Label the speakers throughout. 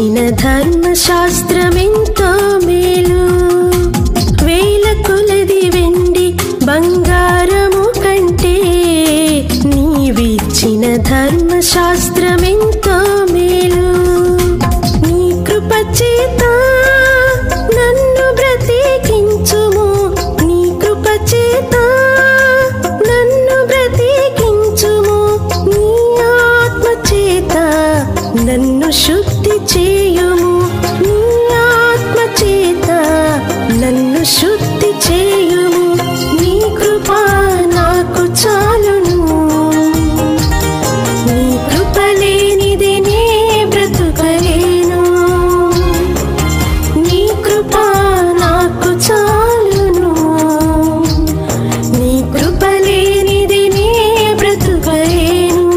Speaker 1: నీవిచ్చిన ధర్మశాస్త్రమెంతో మేలు. వేల కొలది వెండి బంగారము కంటే నీవిచ్చిన ధర్మశాస్త్రమెంతో మేలు. నీ కృప చేత నన్ను బ్రతికించుము, నీ కృప చేత నన్ను బ్రతికించుము. నీ ఆత్మ చేత నన్ను శుద్ధి చేయుము, నీ ఆత్మ చేత నన్ను శుద్ధి చేయుము. నీ కృప నాకు చాలును, నీ కృప లేనిదే నే బ్రతుకలేను. నీ కృప నాకు చాలును, నీ కృప లేనిదే నే బ్రతుకలేను.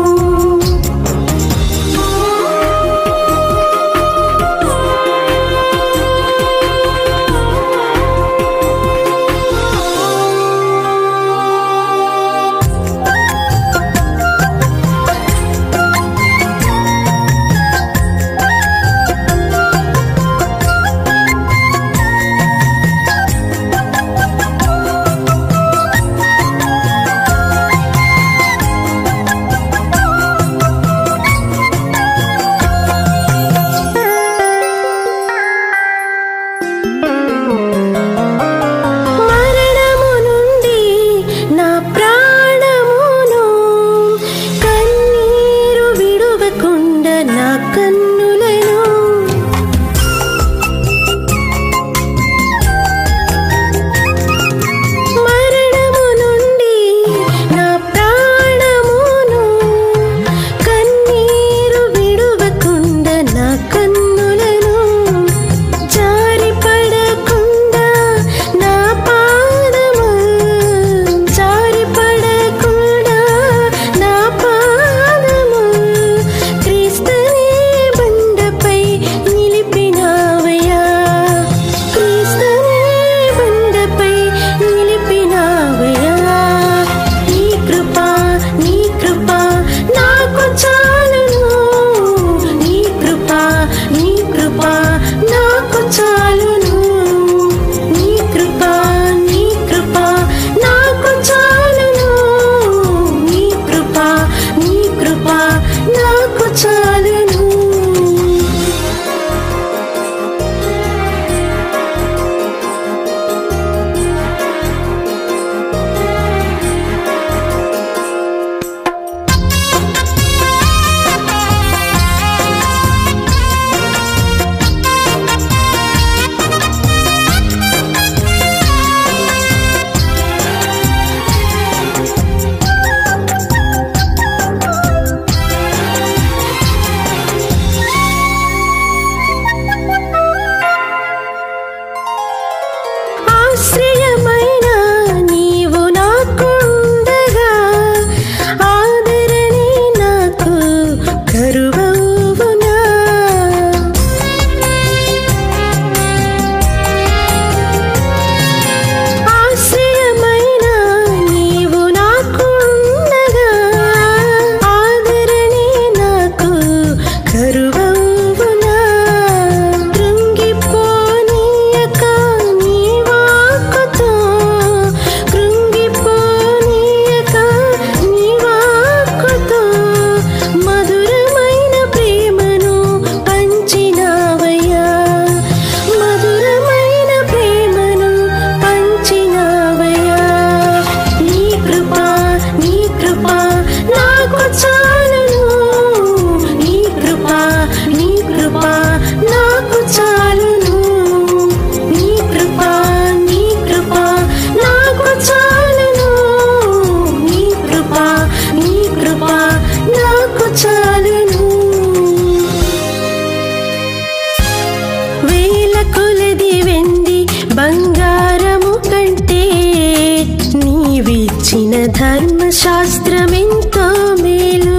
Speaker 1: ధర్మశాస్త్రమెంతో మేలు.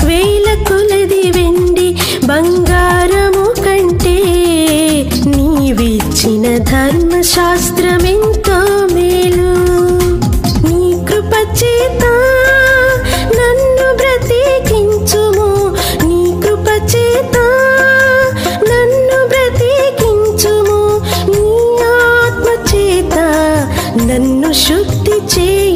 Speaker 1: వేల కొలది వెండి బంగారము కంటే నీవిచ్చిన ధర్మశాస్త్రమెంతో మేలు. నీ కృప చేత నన్ను బ్రతికించుము, నీ కృప చేత చేయుము